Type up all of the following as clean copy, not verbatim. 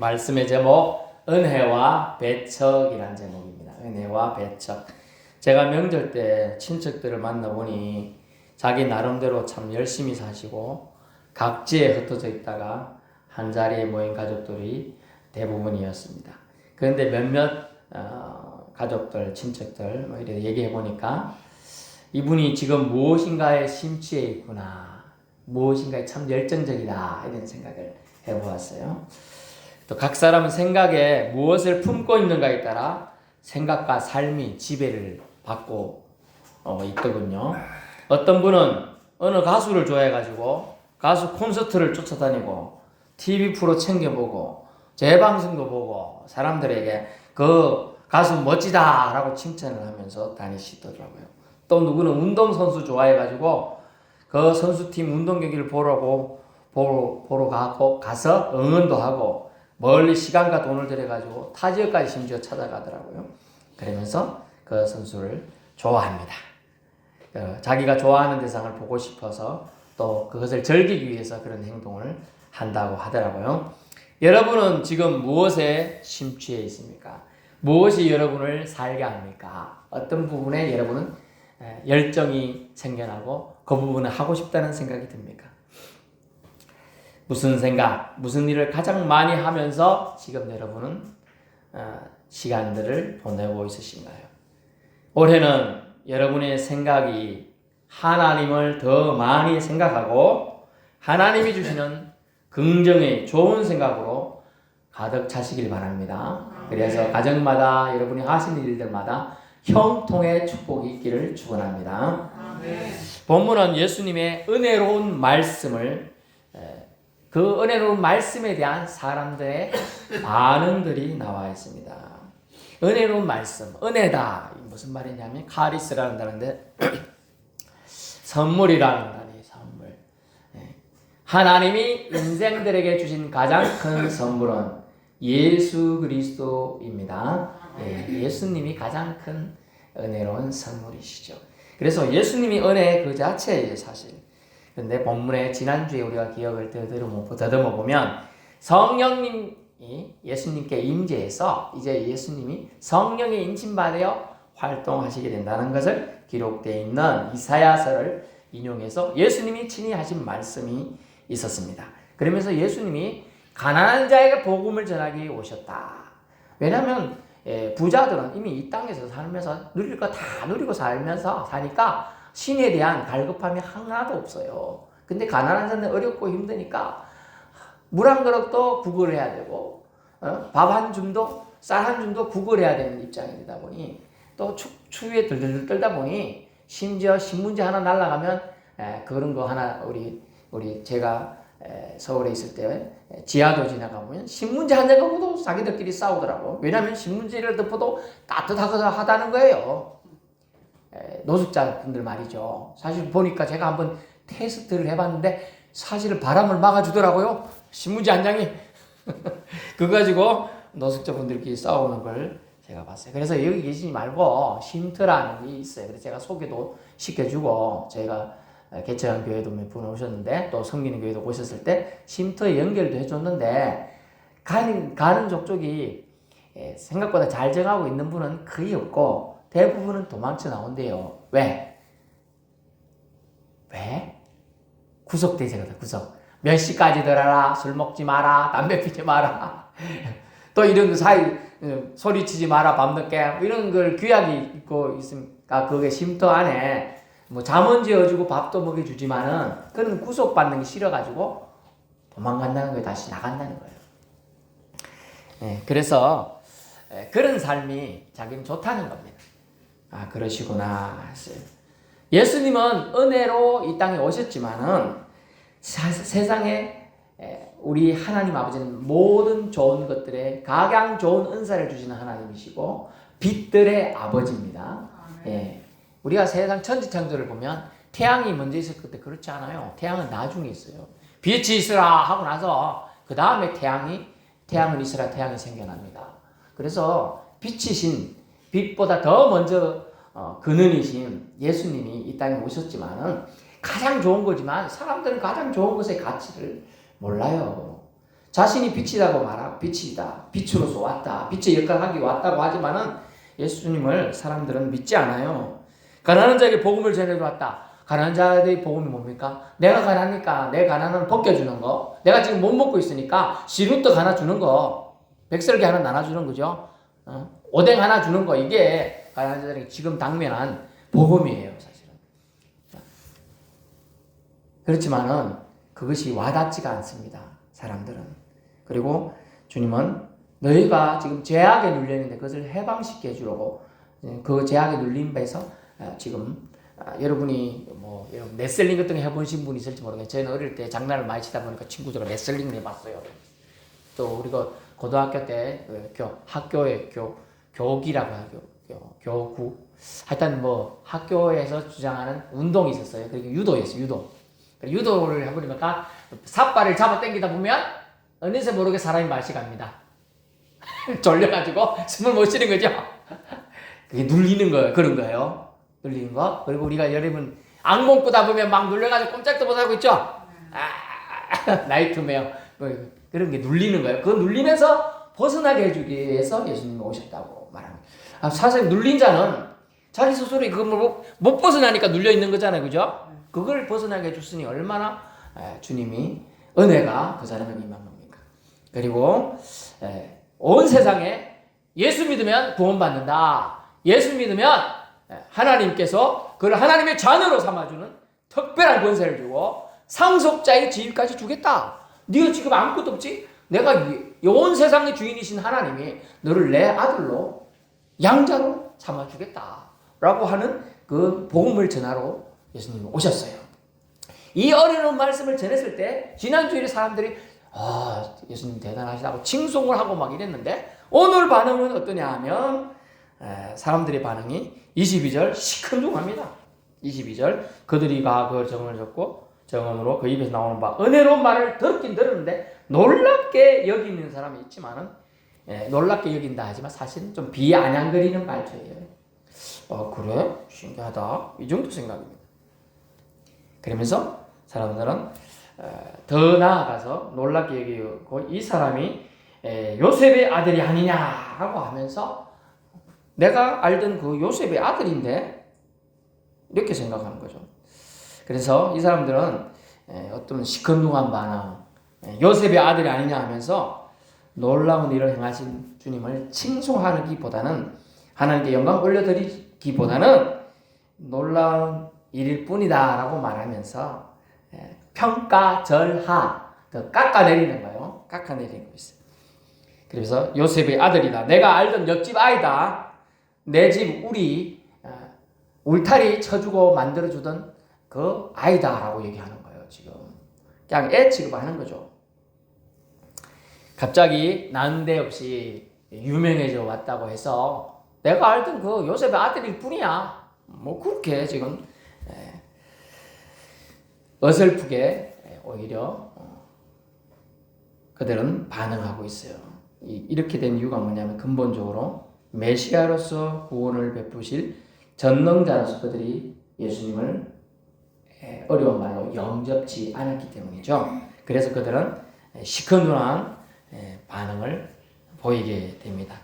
말씀의 제목 은혜와 배척이라는 제목입니다. 은혜와 배척. 제가 명절 때 친척들을 만나보니 자기 나름대로 참 열심히 사시고 각지에 흩어져 있다가 한 자리에 모인 가족들이 대부분이었습니다. 그런데 몇몇 가족들, 친척들 이렇게 얘기해 보니까 이분이 지금 무엇인가에 심취해 있구나, 무엇인가에 참 열정적이다, 이런 생각을 해보았어요. 또 각 사람은 생각에 무엇을 품고 있는가에 따라 생각과 삶이 지배를 받고 있더군요. 어떤 분은 어느 가수를 좋아해가지고 가수 콘서트를 쫓아다니고 TV 프로 챙겨보고 재방송도 보고 사람들에게 그 가수 멋지다 라고 칭찬을 하면서 다니시더라고요. 또 누구는 운동선수 좋아해가지고 그 선수팀 운동 경기를 보러 가서 응원도 하고 멀리 시간과 돈을 들여가지고 타 지역까지 심지어 찾아가더라고요. 그러면서 그 선수를 좋아합니다. 자기가 좋아하는 대상을 보고 싶어서 또 그것을 즐기기 위해서 그런 행동을 한다고 하더라고요. 여러분은 지금 무엇에 심취해 있습니까? 무엇이 여러분을 살게 합니까? 어떤 부분에 여러분은 열정이 생겨나고 그 부분을 하고 싶다는 생각이 듭니까? 무슨 생각, 무슨 일을 가장 많이 하면서 지금 여러분은 시간들을 보내고 있으신가요? 올해는 여러분의 생각이 하나님을 더 많이 생각하고 하나님이 주시는 긍정의 좋은 생각으로 가득 차시길 바랍니다. 그래서 가정마다 여러분이 하시는 일들마다 형통의 축복이 있기를 축원합니다. 본문은 예수님의 은혜로운 말씀을 그 은혜로운 말씀에 대한 사람들의 반응들이 나와 있습니다. 은혜로운 말씀, 은혜다. 무슨 말이냐면 카리스라는 단어인데 선물이라는 단어예요. 선물. 하나님이 인생들에게 주신 가장 큰 선물은 예수 그리스도입니다. 예수님이 가장 큰 은혜로운 선물이시죠. 그래서 예수님이 은혜 그 자체예요, 사실. 그런데 본문에 지난주에 우리가 기억을 더듬어 보면 성령님이 예수님께 임재해서 이제 예수님이 성령에 인침받아 활동하시게 된다는 것을 기록되어 있는 이사야서를 인용해서 예수님이 친히 하신 말씀이 있었습니다. 그러면서 예수님이 가난한 자에게 복음을 전하기 오셨다. 왜냐하면 부자들은 이미 이 땅에서 살면서 누릴 거 다 누리고 살면서 사니까 신에 대한 갈급함이 하나도 없어요. 근데 가난한 자는 어렵고 힘드니까 물 한 그릇도 구걸해야 되고 밥 한 줌도 쌀 한 줌도 구걸해야 되는 입장이다 보니 또 추위에 들들들 떨다 보니 심지어 신문지 하나 날아가면 그런 거 하나 우리 제가 서울에 있을 때 지하도 지나가 보면 신문지 한 장 갖고도 자기들끼리 싸우더라고. 왜냐하면 신문지를 덮어도 따뜻하다는 거예요. 노숙자분들 말이죠. 사실 보니까 제가 한번 테스트를 해봤는데 사실은 바람을 막아주더라고요. 신문지 한 장이. 그거 가지고 노숙자분들끼리 싸우는 걸 제가 봤어요. 그래서 여기 계시지 말고 쉼터라는 게 있어요. 그래서 제가 소개도 시켜주고 제가 개척한 교회도 몇 분 오셨는데 또 섬기는 교회도 오셨을 때 쉼터에 연결도 해줬는데 가는 족족이 생각보다 잘 정하고 있는 분은 거의 없고 대부분은 도망쳐 나온대요. 왜? 구속대제거든, 구속. 몇 시까지 들어라, 술 먹지 마라, 담배 피지 마라. 또 이런 소리치지 마라, 밤늦게. 이런 걸 규약이 있고 있으니까 그게 쉼터 안에 뭐 잠은 지어주고 밥도 먹여주지만은 그는 구속받는 게 싫어가지고 도망간다는 거예요. 다시 나간다는 거예요. 그래서 그런 삶이 자기는 좋다는 겁니다. 아, 그러시구나 했어요. 예수님은 은혜로 이 땅에 오셨지만은 세상에 우리 하나님 아버지는 모든 좋은 것들에 가장 좋은 은사를 주시는 하나님이시고 빛들의 아버지입니다. 우리가 세상 천지창조를 보면 태양이 먼저 있을 때 그렇지 않아요. 태양은 나중에 있어요. 빛이 있으라 하고 나서 그 다음에 태양은 있으라 태양이 생겨납니다. 그래서 빛이신 빛보다 더 먼저 근원이신 예수님이 이 땅에 오셨지만은 가장 좋은 거지만 사람들은 가장 좋은 것의 가치를 몰라요. 자신이 빛이라고 말하고 빛이다, 빛으로서 왔다, 빛의 역할을 하기 왔다고 하지만은 예수님을 사람들은 믿지 않아요. 가난한 자에게 복음을 전해러 왔다. 가난한 자의 복음이 뭡니까? 내가 가난하니까 내 가난을 벗겨주는 거, 내가 지금 못 먹고 있으니까 시루떡 하나 주는 거, 백설기 하나 나눠주는 거죠. 오뎅 하나 주는 거, 이게 가난한 자들에게 지금 당면한 복음이에요, 사실은. 그렇지만은 그것이 와닿지가 않습니다, 사람들은. 그리고 주님은 너희가 지금 죄악에 눌려있는데 그것을 해방시켜 주려고 그 죄악에 눌림에서 지금 여러분이 뭐 레슬링 같은 거 해보신 분이 있을지 모르겠어요. 저는 어릴 때 장난을 많이 치다 보니까 친구들과 레슬링을 해봤어요. 또 우리가 고등학교 때 학교에 교기라고 하죠. 교구. 하여튼 뭐 학교에서 주장하는 운동이 있었어요. 그게 유도였어요. 유도를 해보니까 삿발을 잡아 당기다 보면 어느새 모르게 사람이 맛이 갑니다. 졸려가지고 숨을 못 쉬는 거죠. 그게 눌리는 거예요. 그런 거예요. 눌리는 거. 그리고 우리가 여러분 악몽 꾸다 보면 막 눌려가지고 꼼짝도 못하고 있죠. 나이트메어. 그런 게 눌리는 거예요. 그 눌리면서 벗어나게 해주기 위해서 예수님이 오셨다고 말합니다. 사실 눌린 자는 자기 스스로 그걸 못 벗어나니까 눌려 있는 거잖아요. 그죠? 그걸 벗어나게 해줬으니 얼마나 주님이 은혜가 그 사람에게 임한 겁니까? 그리고 온 세상에 예수 믿으면 구원받는다. 예수 믿으면 하나님께서 그를 하나님의 자녀로 삼아주는 특별한 권세를 주고 상속자의 지위까지 주겠다. 네가 지금 아무것도 없지? 내가 온 세상의 주인이신 하나님이 너를 내 아들로 양자로 삼아주겠다 라고 하는 그 복음을 전하러 예수님이 오셨어요. 이 어려운 말씀을 전했을 때 지난주일에 사람들이 예수님 대단하시다고 칭송을 하고 막 이랬는데 오늘 반응은 어떠냐 하면 사람들의 반응이 22절 시큰둥합니다. 22절 그들이 그 정을 졌고 정언으로 그 입에서 나오는 바 은혜로운 말을 들었긴 들었는데 놀랍게 여기는 사람이 있지만은 놀랍게 여긴다 하지만 사실은 좀 비아냥거리는 말투예요. 그래? 신기하다. 이 정도 생각입니다. 그러면서 사람들은 더 나아가서 놀랍게 여기고 이 사람이 요셉의 아들이 아니냐라고 하면서 내가 알던 그 요셉의 아들인데 이렇게 생각하는 거죠. 그래서 이 사람들은 어떤 시큰둥한 반응, 요셉의 아들이 아니냐 하면서 놀라운 일을 행하신 주님을 칭송하기보다는 하나님께 영광 올려드리기보다는 놀라운 일일 뿐이다 라고 말하면서 평가절하, 깎아내리는 거예요. 깎아내리고 있어요. 그래서 요셉의 아들이다. 내가 알던 옆집 아이다. 내 집 울타리 쳐주고 만들어주던 그 아이다 라고 얘기하는 거예요. 지금 그냥 애 취급하는 거죠. 갑자기 난데없이 유명해져 왔다고 해서 내가 알던 그 요셉의 아들일 뿐이야. 뭐 그렇게 지금 어설프게 오히려 그들은 반응하고 있어요. 이렇게 된 이유가 뭐냐면 근본적으로 메시아로서 구원을 베푸실 전능자로서 그들이 예수님을 어려운 말로 영접지 않았기 때문이죠. 그래서 그들은 시큰둥한 반응을 보이게 됩니다.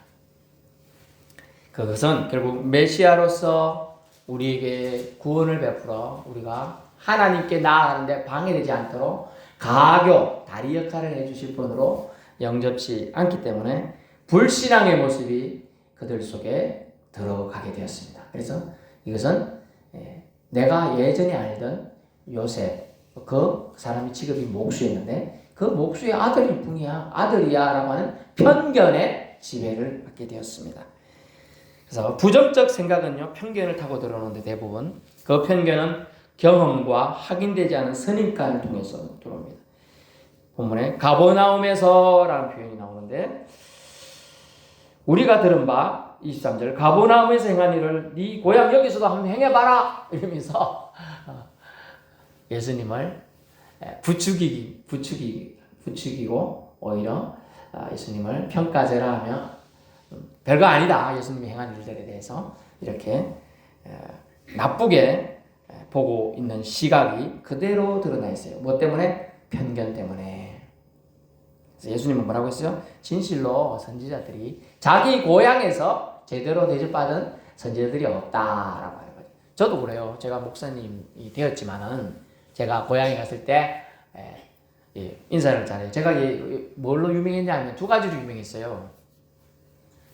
그것은 결국 메시아로서 우리에게 구원을 베풀어 우리가 하나님께 나아가는데 방해되지 않도록 가교, 다리 역할을 해주실 분으로 영접지 않기 때문에 불신앙의 모습이 그들 속에 들어가게 되었습니다. 그래서 이것은 내가 예전에 알던 요셉, 그 사람이 직업이 목수였는데 그 목수의 아들일 뿐이야, 아들이야 라고 하는 편견의 지배를 받게 되었습니다. 그래서 부정적 생각은요, 편견을 타고 들어오는데 대부분 그 편견은 경험과 확인되지 않은 선입관을 통해서 들어옵니다. 본문에 가버나움에서라는 표현이 나오는데 우리가 들은 바 23절 가버나움에서 행한 일을 네 고향 여기서도 한번 행해봐라 이러면서 예수님을 부추기고 오히려 예수님을 평가제라 하며 별거 아니다. 예수님이 행한 일들에 대해서 이렇게 나쁘게 보고 있는 시각이 그대로 드러나 있어요. 뭐 때문에? 편견 때문에. 그래서 예수님은 뭐라고 했어요? 진실로 선지자들이 자기 고향에서 제대로 대접받은 선지자들이 없다라고 해요. 저도 그래요. 제가 목사님이 되었지만은 제가 고향에 갔을 때 인사를 잘해요. 제가 뭘로 유명했냐면 두 가지로 유명했어요.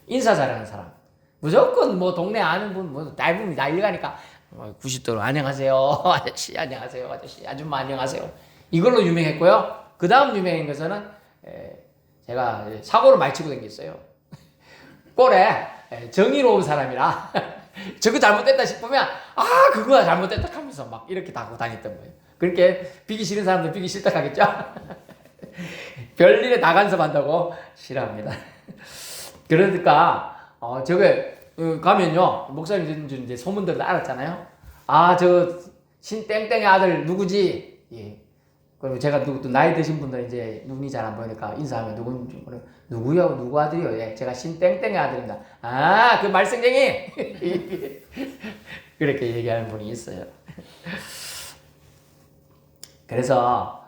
인사 잘하는 사람. 무조건 뭐 동네 아는 분, 뭐 대부분 난리가니까 90도로 안녕하세요, 아저씨, 안녕하세요, 아저씨, 아줌마 안녕하세요. 이걸로 유명했고요. 그 다음 유명한 것은 제가 사고를 많이 치고 다녔어요. 꼴에 정의로운 사람이라 저거 잘못됐다 싶으면 그거가 잘못됐다 하면서 막 이렇게 하고 다녔던 거예요. 그렇게 비기 싫은 사람들 비기 싫다 하겠죠. 별일에 다 간섭한다고 싫어합니다. 그러니까 저게 가면요 목사님 이제 소문들을 알았잖아요. 저 신땡땡의 아들 누구지? 예. 그리고 제가 또 나이 드신 분들 이제 눈이 잘 안 보이니까 인사하면 누군지 누구요? 누구 아들이요? 예, 제가 신땡땡의 아들입니다. 그 말썽쟁이 그렇게 얘기하는 분이 있어요. 그래서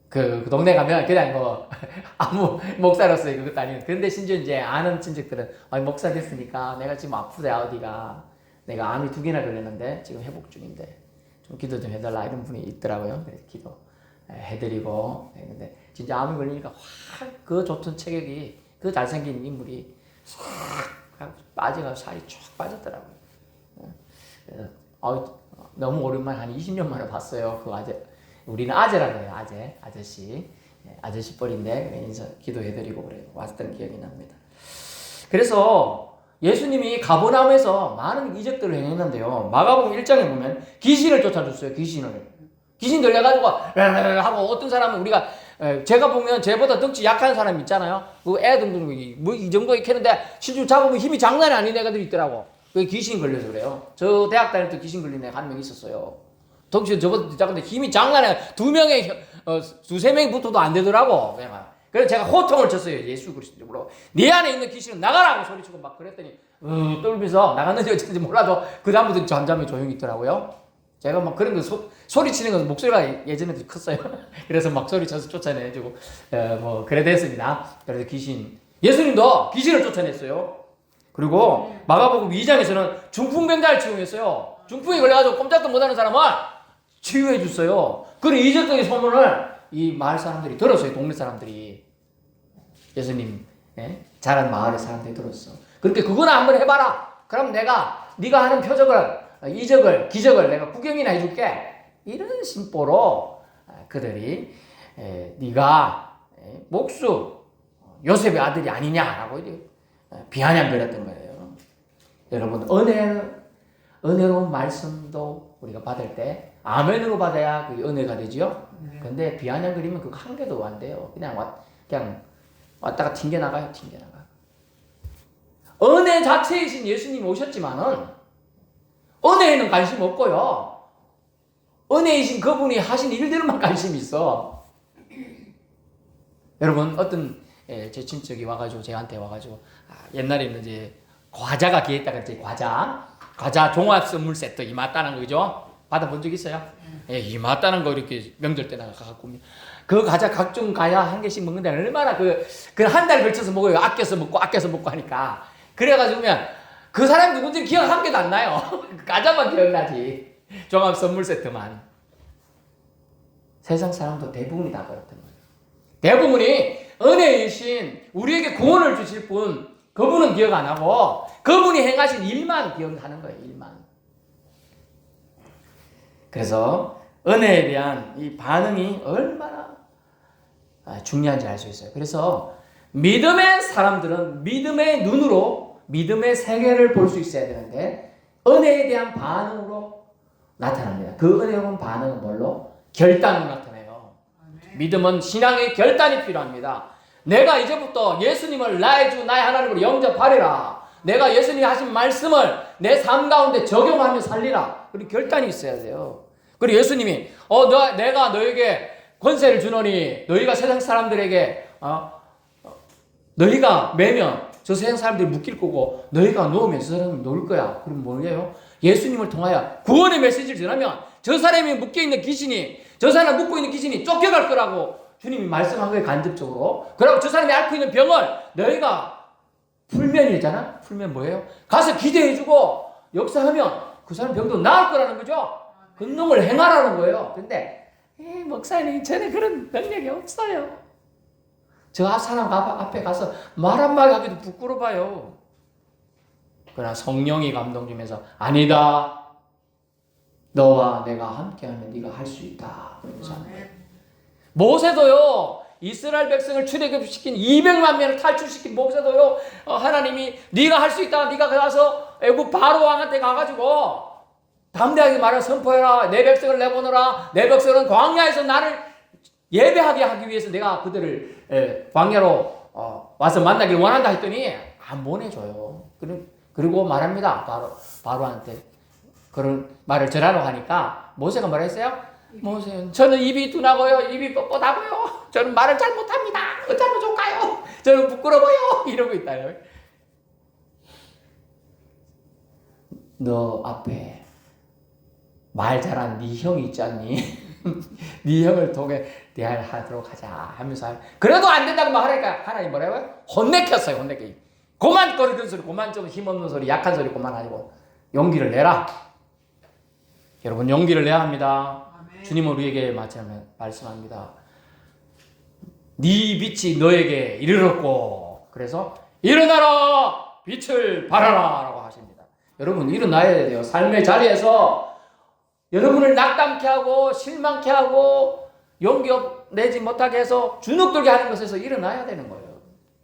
그 동네 가면 그냥 뭐 아무 목사로서 그것도 아니고 근데 심지어 이제 아는 친척들은 목사 됐으니까 내가 지금 아프다 어디가 내가 암이 2개나 걸렸는데 지금 회복 중인데 좀 기도 좀 해달라 이런 분이 있더라고요. 그래서 기도 해드리고 했는데 진짜 암이 걸리니까 확 그 좋던 체격이 그 잘생긴 인물이 싹 빠져가지고 살이 쫙 빠졌더라고요. 그래서 너무 오랜만에 한 20년 만에 봤어요. 그 우리는 아재라고 해요. 아저씨. 아저씨 뻘인데 인사 기도해드리고 그래요. 왔던 기억이 납니다. 그래서 예수님이 가버나움에서 많은 이적들을 행했는데요. 마가복음 1장에 보면 귀신을 쫓아줬어요. 귀신 들려가지고 하고 어떤 사람은 우리가 제가 보면 쟤보다 덩치 약한 사람 있잖아요. 그 애들 뭐 이 정도 이렇게 했는데 실제로 잡으면 힘이 장난이 아닌 애가들이 있더라고. 그 귀신 걸려서 그래요. 저 대학 다닐 때 귀신 걸린 애가 한 명 있었어요. 덩치 저보다 작은데 힘이 장난이 아니야. 2명에 2-3명이 붙어도 안 되더라고. 그래서 제가 호통을 쳤어요. 예수 그리스도로. 네 안에 있는 귀신은 나가라고 소리치고 막 그랬더니 떨면서 나갔는지 어쩐지 몰라도 그 다음부터 잠잠히 조용히 있더라고요. 제가 막 그런 거 소리치는 거 목소리가 예전에도 컸어요. 그래서 막 소리쳐서 쫓아내주고 뭐 그래 됐습니다. 그래서 예수님도 귀신을 쫓아냈어요. 그리고 마가복음 2장에서는 중풍병자를 치유했어요. 중풍이 걸려가지고 꼼짝도 못하는 사람을 치유해 줬어요. 그런 이적적인 소문을 이 마을 사람들이 들었어요. 동네 사람들이. 예수님 자란 마을의 사람들이 들었어. 그렇게 그거나 한번 해봐라. 그럼 네가 하는 표적을 이적을 기적을 내가 구경이나 해줄게. 이런 심보로 그들이 네가 목수 요셉의 아들이 아니냐라고 비아냥거렸던 거예요. 여러분 은혜로운 말씀도 우리가 받을 때 아멘으로 받아야 그 은혜가 되지요. 근데 비아냥거리면 그거 한 개도 안 돼요. 그냥 왔다가 튕겨나가요. 은혜 자체이신 예수님이 오셨지만은 은혜에는 관심 없고요. 은혜이신 그분이 하신 일들만 관심이 있어. 여러분 어떤 제 친척이 와가지고 저한테 와가지고 옛날에는 이제 과자가 기했다가 이제 과자 종합 선물 세트 이마따는 거죠. 받아본 적 있어요? 이마따는 거 이렇게 명절 때 나가갖고 그 과자 각종 과자 한 개씩 먹는데 얼마나 그 한 달 걸쳐서 먹어요. 아껴서 먹고 하니까 그래가지고 그 사람 누군지 기억 한 개도 안 나요. 과자만 기억나지. 종합 선물 세트만. 세상 사람도 대부분이 다 그렇단 말이에요. 대부분이 은혜이신 우리에게 구원을 주실 분 그분은 기억 안 하고 그분이 행하신 일만 기억하는 거예요. 일만. 그래서 은혜에 대한 이 반응이 얼마나 중요한지 알 수 있어요. 그래서 믿음의 사람들은 믿음의 눈으로 믿음의 세계를 볼 수 있어야 되는데 은혜에 대한 반응으로 나타납니다. 그 은혜로운 반응은 뭘로? 결단으로 나타나요. 믿음은 신앙의 결단이 필요합니다. 내가 이제부터 예수님을 나의 주 나의 하나님으로 영접하리라. 내가 예수님이 하신 말씀을 내 삶 가운데 적용하며 살리라. 그리고 결단이 있어야 돼요. 그리고 예수님이 내가 너에게 권세를 주노니 너희가 세상 사람들에게 너희가 매면 저 세상 사람들이 묶일 거고 너희가 놓으면 저 사람이 놓을 거야. 그럼 뭐예요? 예수님을 통하여 구원의 메시지를 전하면 저 사람이 묶여있는 귀신이 저 사람 묶고 있는 귀신이 쫓겨갈 거라고 주님이 말씀한 거예요, 간접적으로. 그리고 저 사람이 앓고 있는 병을 너희가 풀면이잖아. 풀면 뭐예요? 가서 기도해주고 역사하면 그 사람 병도 나을 거라는 거죠. 그 놈을 행하라는 거예요. 근데 목사님 저는 그런 능력이 없어요. 저 사람 앞에 가서 말 한마디 하기도 부끄러워요. 그러나 성령이 감동 주면서 아니다. 너와 내가 함께하면 네가 할 수 있다. 모세도요. 이스라엘 백성을 출애굽시킨 200만 명을 탈출시킨 모세도요. 하나님이 네가 할 수 있다. 네가 가서 애굽 바로 왕한테 가가지고 담대하게 말을 선포해라. 내 백성을 내보내라. 내 백성은 광야에서 나를 예배하게 하기 위해서 내가 그들을 광야로 와서 만나길 원한다 했더니 안 보내줘요. 그리고 말합니다. 바로한테 그런 말을 전하러 하니까 모세가 뭐라 했어요? 모세, 저는 입이 둔하고요. 입이 뻣뻣하고요. 저는 말을 잘 못합니다. 어쩌면 좋을까요? 저는 부끄러워요. 이러고 있다요. 너 앞에 말 잘한 네 형이 있지 않니? 네 형을 통해 대하도록 하자 하면서 그래도 안 된다고 말하니까 하나님 뭐라고요? 혼내켰어요. 혼내키. 그만 거리던 소리, 그만 좀 힘없는 소리, 약한 소리 그만하고 용기를 내라. 여러분 용기를 내야 합니다. 아멘. 주님은 우리에게 말씀합니다. 네 빛이 너에게 이르렀고 그래서 일어나라 빛을 발하라 라고 하십니다. 여러분 일어나야 돼요. 삶의 자리에서 여러분을 낙담케 하고 실망케 하고 용기 내지 못하게 해서 주눅들게 하는 것에서 일어나야 되는 거예요.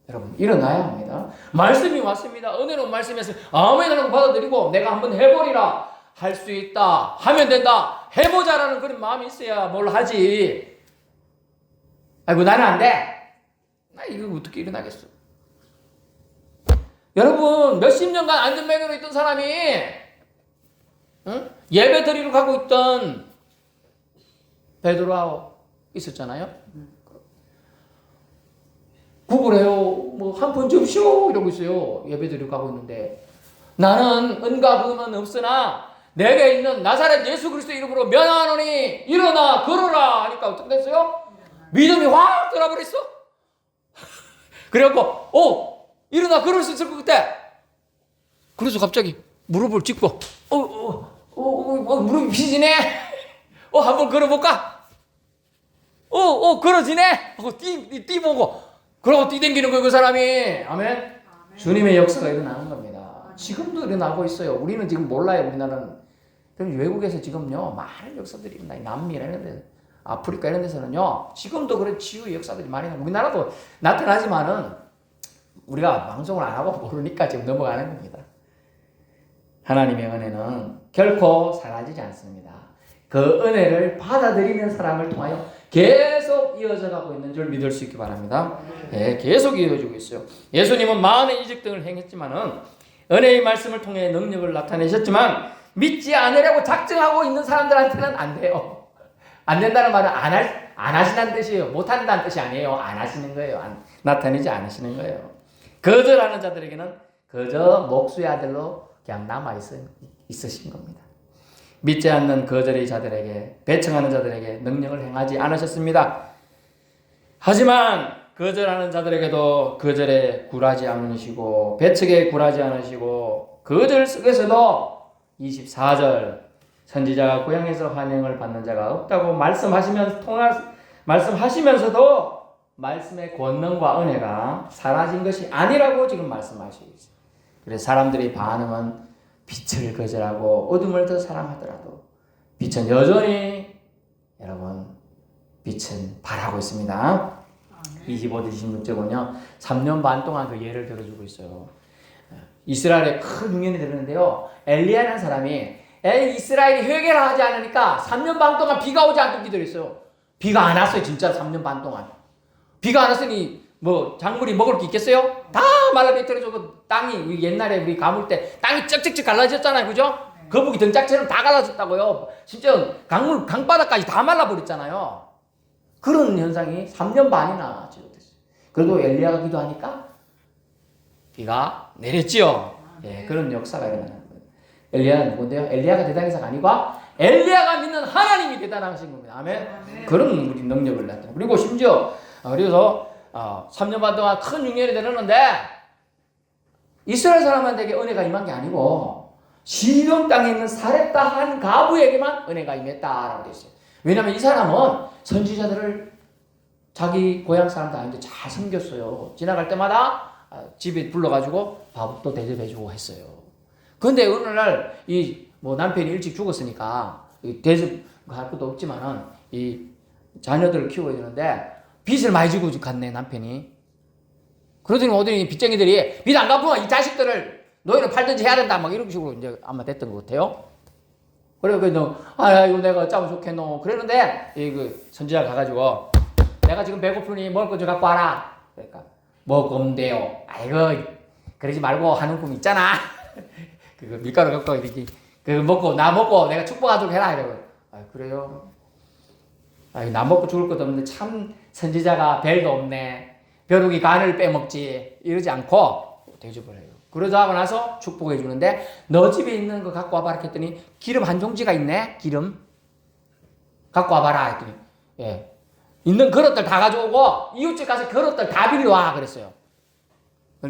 여러분 일어나야 합니다. 말씀이 왔습니다. 은혜로운 말씀에서 아멘이라고 받아들이고 내가 한번 해보리라. 할 수 있다. 하면 된다. 해보자라는 그런 마음이 있어야 뭘 하지. 아이고 나는 안 돼. 나 이거 어떻게 일어나겠어. 여러분 몇십 년간 안전뱅이로 있던 사람이 예배 드리러 가고 있던 베드로하고 있었잖아요. 구걸해요. 뭐 한 푼 줍쇼 이러고 있어요. 예배 드리러 가고 있는데 나는 은과 금은 없으나 내게 있는 나사렛 예수 그리스도 이름으로 면하노니 일어나 걸어라 하니까 어떻게 됐어요? 믿음이 확 들어버렸어. 그래갖고 일어나 걸을 수 있을 것 같아. 그래서 갑자기 무릎을 짚고 무릎이 피지네. 한번 걸어볼까? 걸어지네. 하고 뛰보고 그러고 뛰댕기는 거예요, 그 사람이. 아멘. 주님의 역사가 일어나는 겁니다. 지금도 일어나고 있어요. 우리는 지금 몰라요, 우리나라는. 그럼 외국에서 지금요, 많은 역사들이 있나, 남미 이런 데, 아프리카 이런 데서는요, 지금도 그런 치유의 역사들이 많이 나. 우리나라도 나타나지만은 우리가 방송을 안 하고 모르니까 지금 넘어가는 겁니다. 하나님의 은혜는 결코 사라지지 않습니다. 그 은혜를 받아들이는 사람을 통하여 계속 이어져 가고 있는 줄 믿을 수 있기 바랍니다. 네, 계속 이어지고 있어요. 예수님은 많은 이적 등을 행했지만은 은혜의 말씀을 통해 능력을 나타내셨지만 믿지 않으려고 작정하고 있는 사람들한테는 안 돼요. 안 된다는 말은 안 하신다는 뜻이에요. 못 한다는 뜻이 아니에요. 안 하시는 거예요. 나타내지 않으시는 거예요. 거절하는 자들에게는 그저 목수의 아들로 그냥 남아 있으신 겁니다. 믿지 않는 거절의 자들에게, 배청하는 자들에게 능력을 행하지 않으셨습니다. 하지만 거절하는 자들에게도 거절에 굴하지 않으시고 배척에 굴하지 않으시고 거절 속에서도 24절 선지자가 고향에서 환영을 받는 자가 없다고 말씀하시면서도 말씀의 권능과 은혜가 사라진 것이 아니라고 지금 말씀하시고 있어요. 그래서 사람들의 반응은 빛을 거절하고 어둠을 더 사랑하더라도 빛은 여전히 여러분 빛은 발하고 있습니다. 25절 26절은요 3년 반 동안 그 예를 들어주고 있어요. 이스라엘에 큰 흉년이 들었는데요 엘리야라는 사람이 이스라엘이 회개를 하지 않으니까 3년 반 동안 비가 오지 않고 기도했어요. 비가 안 왔어요. 진짜 3년 반 동안 비가 안 왔으니 뭐 작물이 먹을 게 있겠어요? 다 말라비틀어지고 땅이 옛날에 우리 가물 때 땅이 쩍쩍쩍 갈라졌잖아요. 그죠? 거북이 등짝처럼 다 갈라졌다고요. 진짜 강바닥까지 다 말라버렸잖아요. 그런 현상이 3년 반이나 지속됐어요. 그래도 엘리야가 기도하니까 비가 내렸지요. 예, 그런 역사가 일어나는 거예요. 엘리야는 누군데요? 엘리야가 대단히사가 아니고 엘리야가 믿는 하나님이 대단하신 겁니다. 아멘. 그런 우리 능력을 나타내. 그리고 심지어 그래서 3년 반 동안 큰 흉년이 되었는데 이스라엘 사람한테 은혜가 임한 게 아니고 시돈 땅에 있는 사렙다 한 가부에게만 은혜가 임했다라고 되어 있어요. 왜냐하면 이 사람은 선지자들을 자기 고향 사람도 아닌데 잘 섬겼어요. 지나갈 때마다 집에 불러가지고 밥도 대접해주고 했어요. 그런데 어느 날 뭐 남편이 일찍 죽었으니까 대접할 것도 없지만은 이 자녀들을 키워야 되는데 빚을 많이 지고 갔네 남편이. 그러더니 오더니 빚쟁이들이 빚 안 갚으면 이 자식들을 너희는 팔든지 해야 된다 막 이런 식으로 이제 아마 됐던 것 같아요. 그래 너 이거 내가 어쩌면 좋겠노 그랬는데 그 선지자 가가지고 내가 지금 배고프니 먹을 거 좀 갖고 와라. 그러니까 먹음대요. 아이고 그러지 말고 하는 꿈 있잖아. 그거 밀가루 갖고 이렇게 그거 먹고 나 먹고 내가 축복하도록 해라 이러고. 그래요. 나 먹고 죽을 것도 없는데 참 선지자가 별도 없네. 벼룩이 간을 빼먹지 이러지 않고 대접을 해요. 그러다 하고 나서 축복해 주는데 너 집에 있는 거 갖고 와봐라 했더니 기름 한 종지가 있네. 기름 갖고 와봐라 했더니 예. 있는 그릇들 다 가져오고 이웃집 가서 그릇들 다 빌려와 그랬어요.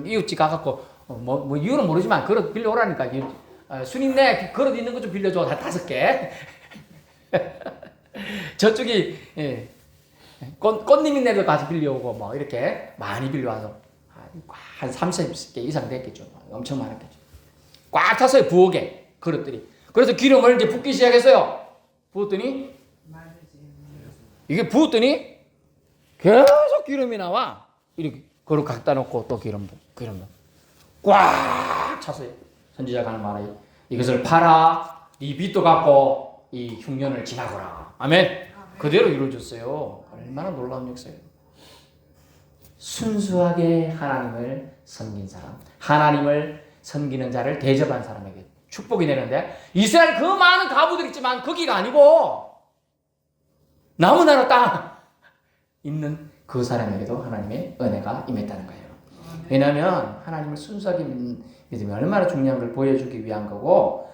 이웃집 가갖고 뭐 이유는 모르지만 그릇 빌려오라니까. 순인네 그릇 있는 거 좀 빌려줘. 다 5개. 저쪽이 예. 꽃님인네도 가서 빌려오고 뭐 이렇게 많이 빌려와서 한 30개 이상 됐겠죠. 엄청 많았겠죠. 꽉 찼어요. 부엌에 그릇들이. 그래서 기름을 이제 붓기 시작했어요. 부었더니 이게 부었더니 계속 기름이 나와. 이렇게 그릇 갖다 놓고 또 기름도 꽉 찼어요. 선지자가 하는 말이 이것을 팔아 이 빚도 갚고 이 흉년을 지나거라. 아멘. 그대로 이루어졌어요. 얼마나 놀라운 역사예요. 순수하게 하나님을 섬긴 사람, 하나님을 섬기는 자를 대접한 사람에게 축복이 내리는데 이스라엘 그 많은 가부들 있지만 거기가 아니고 나무나라 땅 있는 그 사람에게도 하나님의 은혜가 임했다는 거예요. 왜냐하면 하나님을 순수하게 믿으면 얼마나 중요한 걸 보여주기 위한 거고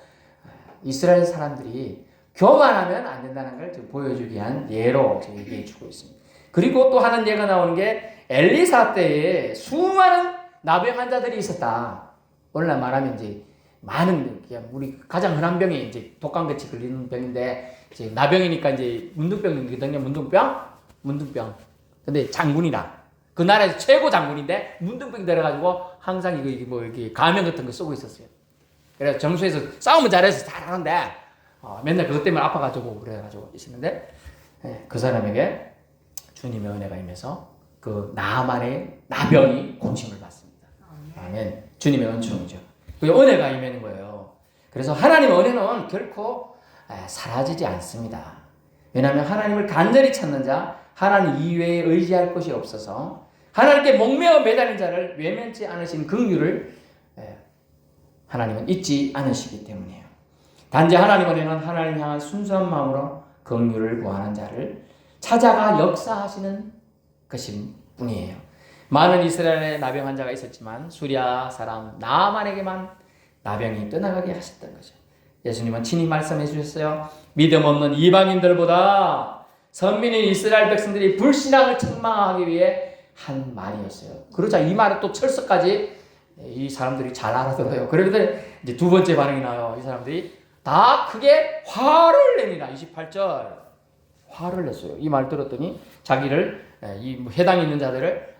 이스라엘 사람들이 교만하면 안 된다는 걸 보여주기 위한 예로 얘기해 주고 있습니다. 그리고 또 하는 예가 나오는 게 엘리사 때에 수많은 나병 환자들이 있었다. 오늘날 말하면 이제 많은 우리 가장 흔한 병이 이제 독감같이 걸리는 병인데 이제 나병이니까 이제 문둥병이거든요. 문둥병. 근데 장군이라 그 나라에서 최고 장군인데 문둥병이 들어가지고 항상 이거 이렇게 가면 같은 거 쓰고 있었어요. 그래서 정수에서 싸움은 잘해서 잘하는데 맨날 그것 때문에 아파가지고 그래가지고 있었는데 그 사람에게 주님의 은혜가 임해서 그 나만의 나병이 고침을 받습니다. 아멘. 주님의 은총이죠. 그 은혜가 임하는 거예요. 그래서 하나님의 은혜는 결코 사라지지 않습니다. 왜냐하면 하나님을 간절히 찾는 자, 하나님 이외에 의지할 것이 없어서 하나님께 목매어 매달린 자를 외면치 않으신 긍휼을 하나님은 잊지 않으시기 때문이에요. 단지 하나님 은혜는 하나님 향한 순수한 마음으로 긍휼을 구하는 자를 찾아가 역사하시는 것인 뿐이에요. 많은 이스라엘의 나병 환자가 있었지만 수리아 사람 나만에게만 나병이 떠나가게 하셨던 거죠. 예수님은 친히 말씀해 주셨어요. 믿음 없는 이방인들보다 선민인 이스라엘 백성들이 불신앙을 책망하기 위해 한 말이었어요. 그러자 이 말을 또 철석까지 이 사람들이 잘 알아들어요. 그런데 이제 두 번째 반응이 나요. 이 사람들이 다 크게 화를 내니라. 28절 화를 냈어요. 이 말 들었더니 자기를 이 해당 있는 자들을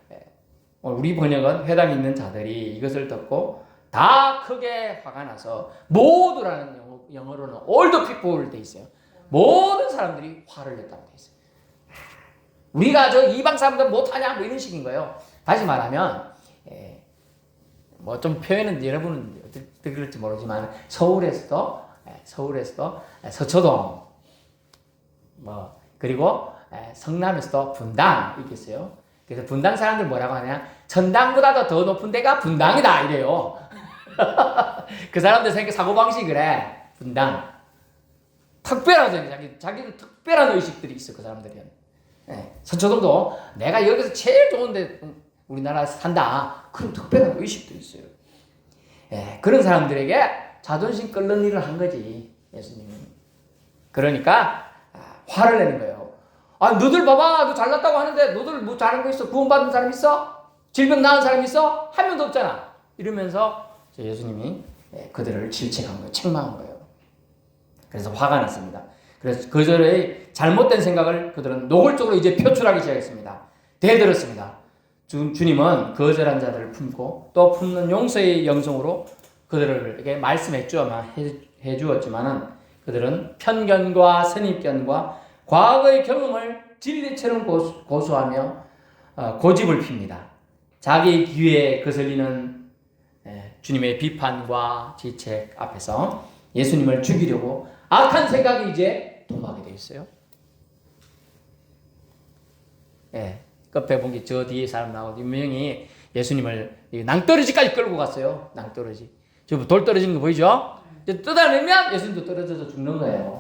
우리 번역은 해당 있는 자들이 이것을 듣고 다 크게 화가 나서 모두라는 영어로는 all the people 돼 있어요. 모든 사람들이 화를 냈다고 돼 있어요. 우리가 저 이방 사람들 못하냐 뭐 이런 식인 거예요. 다시 말하면 뭐 좀 표현은 여러분은 어떻게 들을지 모르지만 서울에서도 서초동 뭐 그리고 성남에서도 분당 있겠어요. 그래서 분당 사람들 뭐라고 하냐? 천당보다도 더 높은 데가 분당이다 이래요. 그 사람들 생각 사고방식이 그래. 분당 특별하죠. 자기는 특별한 의식들이 있어. 그 사람들은 서초동도 내가 여기서 제일 좋은데 우리나라에서 산다. 그런 특별한 의식도 있어요. 그런 사람들에게 자존심 끓는 일을 한 거지 예수님은. 그러니까 화를 내는 거예요. 아, 너들 봐봐. 너 잘났다고 하는데 너들 뭐 잘한 거 있어? 구원받은 사람 있어? 질병 나은 사람 있어? 한 명도 없잖아. 이러면서 예수님이 그들을 질책한 거예요. 책망한 거예요. 그래서 화가 났습니다. 그래서 그들의 잘못된 생각을 그들은 노골적으로 이제 표출하기 시작했습니다. 대들었습니다. 주님은 거절한 자들을 품고 또 품는 용서의 영성으로 그들에게 말씀해 주었지만은 그들은 편견과 선입견과 과거의 경험을 진리처럼 고수하며 고집을 핍니다. 자기 기회에 거슬리는 주님의 비판과 지책 앞에서 예수님을 죽이려고 악한 생각이 이제 도마게 되어 있어요. 끝에 보기 저 뒤에 사람 나오고 분명히 예수님을 낭떠러지까지 끌고 갔어요. 낭떠러지. 저 돌 떨어진 거 보이죠? 뜯어내면 예수님도 떨어져서 죽는 거예요.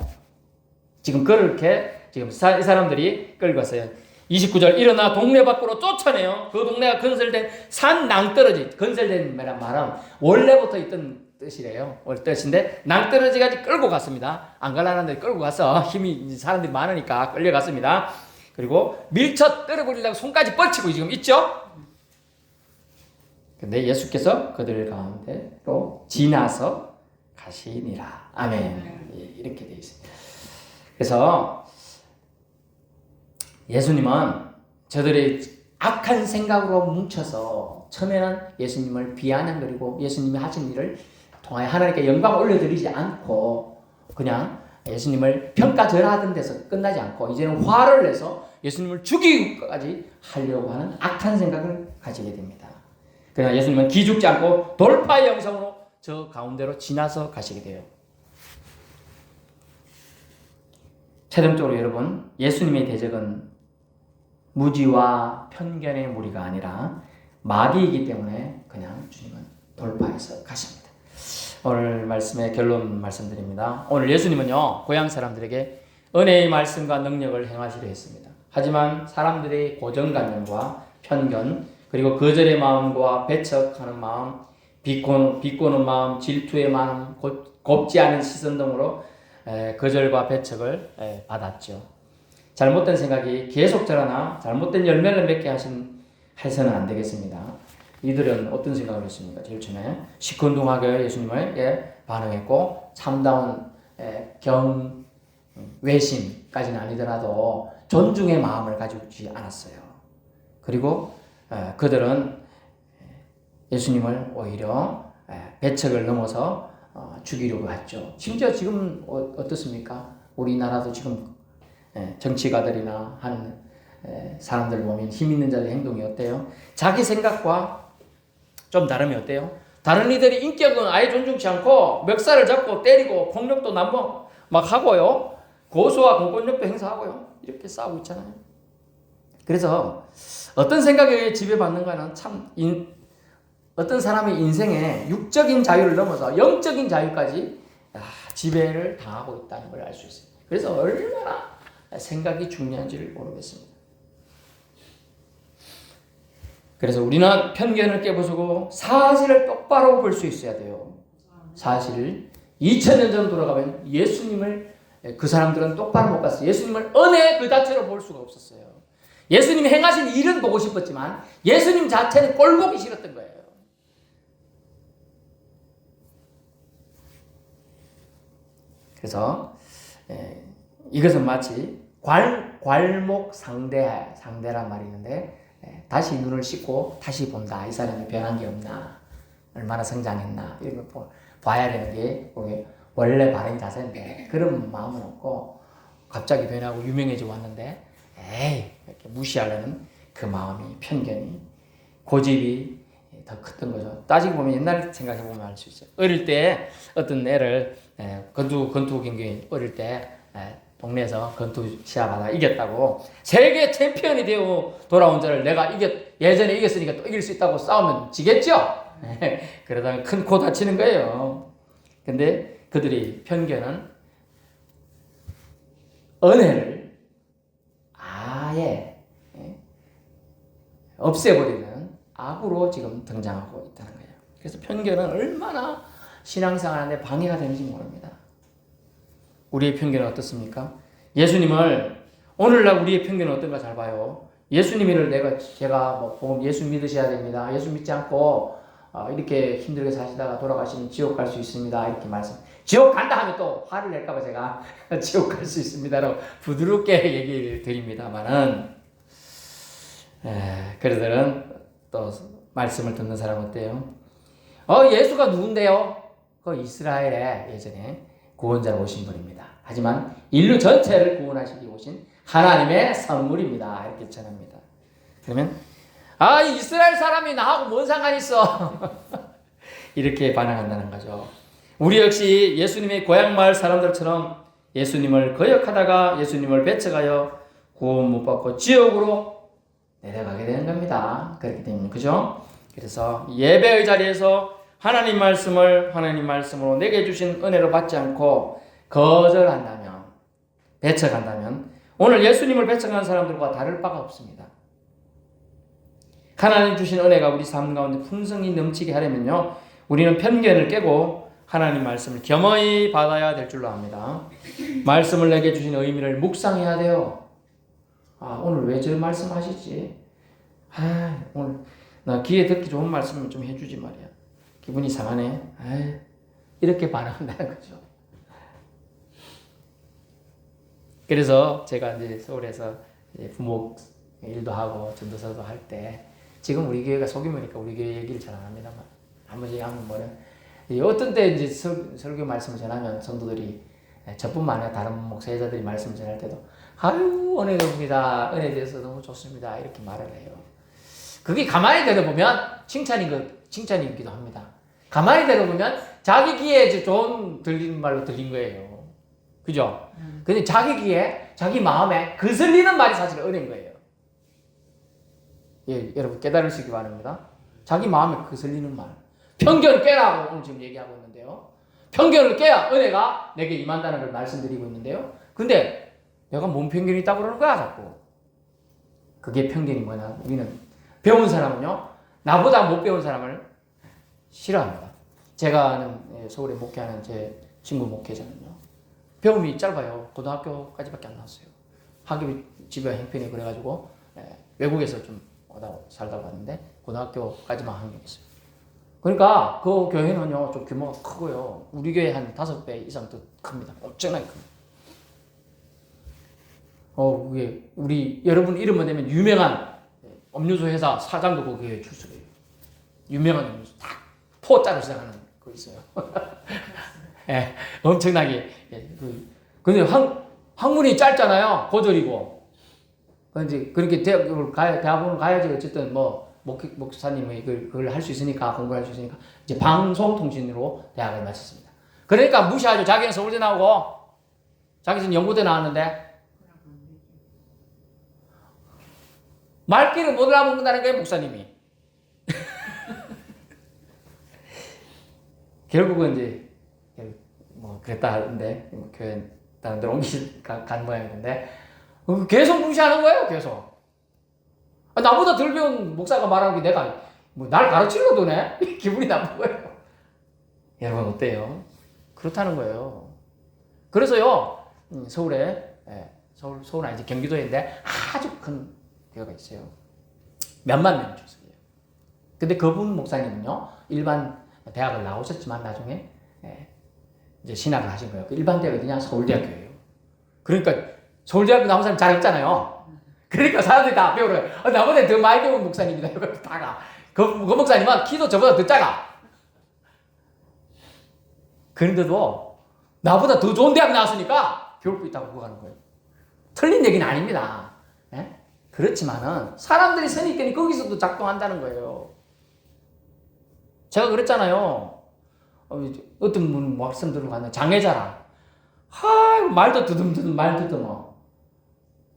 지금 그렇게 지금 이 사람들이 끌고 갔어요. 29절 일어나 동네 밖으로 쫓아내요. 그 동네가 건설된 산 낭떠러지. 건설된 말은 원래부터 있던 뜻이래요. 원래 뜻인데 낭떠러지까지 끌고 갔습니다. 안 갈라는데 끌고 가서 힘이 사람들이 많으니까 끌려갔습니다. 그리고 밀쳐 떨어버리려고 손까지 뻗치고 지금 있죠? 근데 예수께서 그들 가운데로 지나서 가시니라. 아멘. 이렇게 되어 있습니다. 그래서 예수님은 저들의 악한 생각으로 뭉쳐서 처음에는 예수님을 비아냥거리고 예수님이 하신 일을 통하여 하나님께 영광을 올려드리지 않고 그냥 예수님을 평가절하던 데서 끝나지 않고 이제는 화를 내서 예수님을 죽이기까지 하려고 하는 악한 생각을 가지게 됩니다. 그러나 예수님은 기죽지 않고 돌파의 영성으로 저 가운데로 지나서 가시게 돼요. 최종적으로 여러분, 예수님의 대적은 무지와 편견의 무리가 아니라 마귀이기 때문에 그냥 주님은 돌파해서 가십니다. 오늘 말씀의 결론 말씀드립니다. 오늘 예수님은요, 고향 사람들에게 은혜의 말씀과 능력을 행하시려 했습니다. 하지만 사람들의 고정관념과 편견, 그리고 거절의 마음과 배척하는 마음, 비꼬는 마음, 질투의 마음, 곱지 않은 시선 등으로 거절과 배척을 받았죠. 잘못된 생각이 계속 자라나 잘못된 열매를 맺게 해서는 안 되겠습니다. 이들은 어떤 생각을 했습니까? 제일 처음에 시큰둥하게 예수님을 반응했고 참다운 외심까지는 아니더라도 존중의 마음을 가지고 있지 않았어요. 그리고 그들은 예수님을 오히려 배척을 넘어서 죽이려고 했죠. 심지어 지금 어떻습니까? 우리나라도 지금 정치가들이나 하는 사람들 보면 힘 있는 자들의 행동이 어때요? 자기 생각과 좀 다르면 어때요? 다른 이들이 인격은 아예 존중치 않고 멱살을 잡고 때리고 폭력도 막 하고요. 고소와 공권력도 행사하고요. 이렇게 싸우고 있잖아요. 그래서 어떤 생각에 지배받는가는 참 어떤 사람의 인생에 육적인 자유를 넘어서 영적인 자유까지 지배를 당하고 있다는 걸 알 수 있어요. 그래서 얼마나 생각이 중요한지를 모르겠습니다. 그래서 우리는 편견을 깨부수고 사실을 똑바로 볼 수 있어야 돼요. 사실 2000년 전 돌아가면 예수님을 그 사람들은 똑바로 못 봤어요. 예수님을 은혜 그 자체로 볼 수가 없었어요. 예수님이 행하신 일은 보고 싶었지만 예수님 자체는 꼴보기 싫었던 거예요. 그래서 이것은 마치 괄목 상대란 말이 있는데 다시 눈을 씻고 다시 본다. 이 사람이 변한 게 없나? 얼마나 성장했나? 이런 걸 봐야 되는 게 원래 바른 자세인데 그런 마음은 없고 갑자기 변하고 유명해지고 왔는데 이렇게 무시하려는 그 마음이 편견이 고집이 더 컸던 거죠. 따지고 보면 옛날 생각해 보면 알 수 있어요. 어릴 때 어떤 애를 권투 경기 어릴 때 동네에서 권투 시합하다 이겼다고 세계 챔피언이 되어 돌아온 자를 내가 예전에 이겼으니까 또 이길 수 있다고 싸우면 지겠죠? 그러다가 큰 코 다치는 거예요. 근데 그들이 편견은 은혜를 아예 없애버리는 악으로 지금 등장하고 있다는 거예요. 그래서 편견은 얼마나 신앙생활 안에 방해가 되는지 모릅니다. 우리의 편견은 어떻습니까? 예수님을 오늘날 우리의 편견은 어떤가 잘 봐요. 예수님을 제가 뭐 예수 믿으셔야 됩니다. 예수 믿지 않고 이렇게 힘들게 사시다가 돌아가시면 지옥 갈 수 있습니다. 이렇게 지옥 간다 하면 또 화를 낼까봐 제가 지옥 갈 수 있습니다라고 부드럽게 얘기를 드립니다만은 그들은 또 말씀을 듣는 사람은 어때요? 예수가 누군데요? 그 이스라엘의 예전에 구원자로 오신 분입니다. 하지만 인류 전체를 구원하시기 오신 하나님의 선물입니다. 이렇게 전합니다. 그러면 이스라엘 사람이 나하고 뭔 상관이 있어? 이렇게 반응한다는 거죠. 우리 역시 예수님의 고향 마을 사람들처럼 예수님을 거역하다가 예수님을 배척하여 구원 못 받고 지옥으로 내려가게 되는 겁니다. 그렇기 때문에 그죠? 그래서 예배의 자리에서 하나님 말씀으로 내게 주신 은혜로 받지 않고 거절한다면, 배척한다면 오늘 예수님을 배척한 사람들과 다를 바가 없습니다. 하나님 주신 은혜가 우리 삶 가운데 풍성히 넘치게 하려면요, 우리는 편견을 깨고 하나님 말씀을 겸허히 받아야 될 줄로 압니다. 말씀을 내게 주신 의미를 묵상해야 돼요. 오늘 왜 저 말씀 하시지? 오늘 나 귀에 듣기 좋은 말씀을 좀 해주지 말이야. 기분이 상하네. 이렇게 반응한다는 거죠. 그래서 제가 이제 서울에서 부목 일도 하고 전도사도 할 때, 지금 우리 교회가 소규모니까 우리 교회 얘기를 잘 안 합니다만, 한번 얘기하면 어떤 때 이제 설교 말씀을 전하면 성도들이, 저뿐만 아니라 다른 목사자들이 말씀을 전할 때도 은혜롭습니다. 은혜에 대해서 너무 좋습니다. 이렇게 말을 해요. 그게 가만히 들어보면 칭찬이기도 합니다. 가만히 들어보면 자기 귀에 좋은 들리는 말로 들린 거예요. 그죠? 근데 자기 귀에, 자기 마음에 거슬리는 말이 사실 은혜인 거예요. 여러분 깨달으시기 바랍니다. 자기 마음에 거슬리는 말. 편견을 깨라고 오늘 지금 얘기하고 있는데요. 편견을 깨야 은혜가 내게 임한다는 걸 말씀드리고 있는데요. 근데 내가 뭔 편견이 있다고 그러는 거야, 자꾸. 그게 편견이 뭐냐? 우리는 배운 사람은요, 나보다 못 배운 사람을 싫어합니다. 제가 아는 서울에 목회하는 제 친구 목회자는요, 배움이 짧아요. 고등학교까지밖에 안 나왔어요. 학업이 집에 형편이 그래가지고 외국에서 좀 살다 왔는데 고등학교까지만 한 게 있어요. 그러니까 그 교회는요, 좀 규모가 크고요. 우리 교회 한 5배 이상 더 큽니다. 엄청나게 큽니다. 우리 여러분 이름만 되면 유명한 음료수 회사 사장도 그 교회에 출석해요. 유명한 음료수 딱 포자로 시작하는 거 있어요. 엄청나게. 근데 학문이 짧잖아요. 고졸이고. 이제 그렇게 대학원을 가야지 어쨌든 목사님이 그걸 할 수 있으니까, 공부할 수 있으니까 이제 방송통신으로 대학을 마쳤습니다. 그러니까 무시하죠. 자기는 서울대 나오고 자기는 연고대 나왔는데 말귀를 못 알아먹는다는 거예요, 목사님이. 결국은 이제 그랬다 하는데 교회 다른 데로 간 모양인데 계속 무시하는 거예요, 계속. 나보다 덜 배운 목사가 말하는 게 내가 날 가르치려고 도네? 기분이 나쁜 거예요. 여러분 어때요? 그렇다는 거예요. 그래서요, 서울에 서울 아니지 경기도인데 아주 큰 교회가 있어요. 몇만 명 출석해요. 근데 그분 목사님은요, 일반 대학을 나오셨지만 나중에 이제 신학을 하신 거예요. 일반 대학이 어디냐? 서울대학교예요. 그러니까 서울대학교 나온 사람 잘했잖아요. 그러니까 사람들이 다 배우래요. 나보다 더 많이 배운 목사님이다. 다가. 그 목사님은 키도 저보다 더 작아. 그런데도 나보다 더 좋은 대학 나왔으니까 배울 수 있다고 그러는 거예요. 틀린 얘기는 아닙니다. 그렇지만은 사람들이 선입견이 거기서도 작동한다는 거예요. 제가 그랬잖아요. 어떤 분 말씀 들고 갔는데 장애자랑. 말도 더듬어.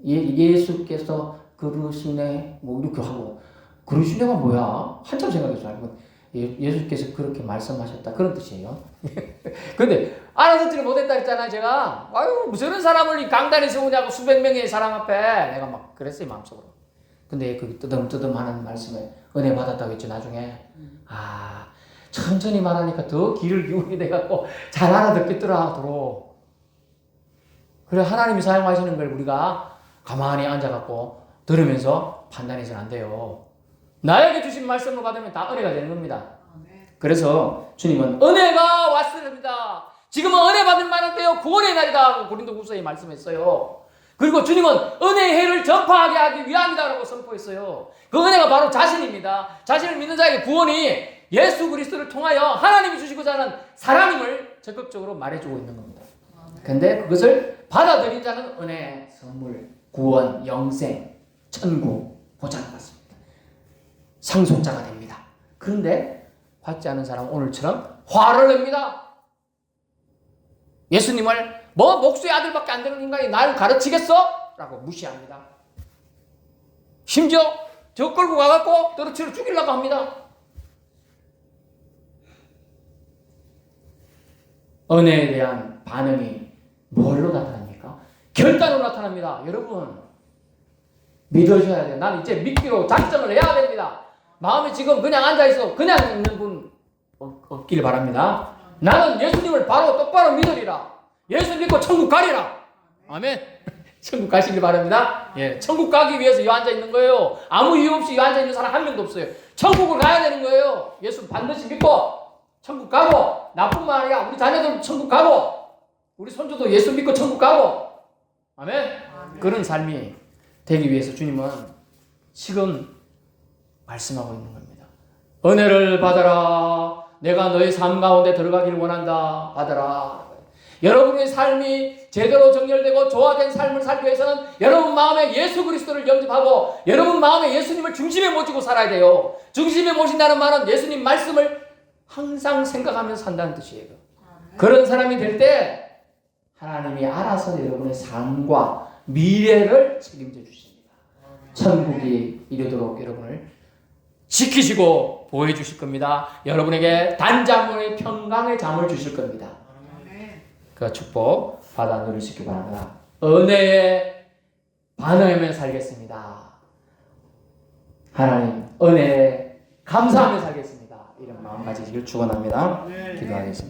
예수께서 그러시네 이렇게 하고, 그러시네가 뭐야? 한참 생각했어요. 예수께서 그렇게 말씀하셨다 그런 뜻이에요. 근데 알아듣지를 못했다 했잖아요. 제가 무슨 사람을 강단에 세우냐고, 수백 명의 사람 앞에 내가 막 그랬어요, 마음속으로. 근데 그 뜨듬뜨듬하는 말씀에 은혜 받았다고 했죠. 나중에 천천히 말하니까 더 귀를 기울이게 돼갖고 잘 알아듣겠더라. 도로 그래 하나님이 사용하시는 걸 우리가 가만히 앉아갖고 들으면서 판단해서는 안 돼요. 나에게 주신 말씀을 받으면 다 은혜가 되는 겁니다. 그래서 주님은 은혜가 왔습니다. 지금은 은혜 받을 만한 때요 구원의 날이다. 고린도후서에 말씀했어요. 그리고 주님은 은혜의 해를 전파하게 하기 위함이다라고 선포했어요. 그 은혜가 바로 자신입니다. 자신을 믿는 자에게 구원이 예수 그리스도를 통하여 하나님이 주시고자 하는 사랑임을 적극적으로 말해주고 있는 겁니다. 근데 그것을 받아들인 자는 은혜, 선물, 구원, 영생, 천국, 보장을 받습니다. 상속자가 됩니다. 그런데 받지 않은 사람은 오늘처럼 화를 냅니다. 예수님을 목수의 아들밖에 안 되는 인간이 나를 가르치겠어? 라고 무시합니다. 심지어 저 끌고 가갖고 떨어뜨려 죽이려고 합니다. 은혜에 대한 반응이 뭘로 나타납니까? 결단으로 나타납니다. 여러분 믿으셔야 돼요. 나는 이제 믿기로 작정을 해야 됩니다. 마음에 지금 그냥 앉아있어 그냥 있는 분 없기를 바랍니다. 나는 예수님을 바로 똑바로 믿으리라. 예수 믿고 천국 가리라. 아멘. 천국 가시길 바랍니다. 예, 천국 가기 위해서 이 앉아 있는 거예요. 아무 이유 없이 이 앉아 있는 사람 한 명도 없어요. 천국을 가야 되는 거예요. 예수 반드시 믿고 천국 가고, 나뿐만 아니라 우리 자녀들 천국 가고, 우리 손주도 예수 믿고 천국 가고. 아멘. 그런 삶이 되기 위해서 주님은 지금 말씀하고 있는 겁니다. 은혜를 받아라. 내가 너의 삶 가운데 들어가기를 원한다. 받아라. 여러분의 삶이 제대로 정렬되고 조화된 삶을 살기 위해서는 여러분 마음에 예수 그리스도를 영접하고 여러분 마음에 예수님을 중심에 모시고 살아야 돼요. 중심에 모신다는 말은 예수님 말씀을 항상 생각하면서 산다는 뜻이에요. 그런 사람이 될 때 하나님이 알아서 여러분의 삶과 미래를 책임져 주십니다. 천국이 이르도록 여러분을 지키시고 보호해 주실 겁니다. 여러분에게 단잠의 평강의 잠을 주실 겁니다. 그 축복 받아 누리시기 바랍니다. 은혜에 반응하며 살겠습니다. 하나님 은혜에 감사하며 살겠습니다. 이런 마음 가지시길 축원합니다. 기도하겠습니다.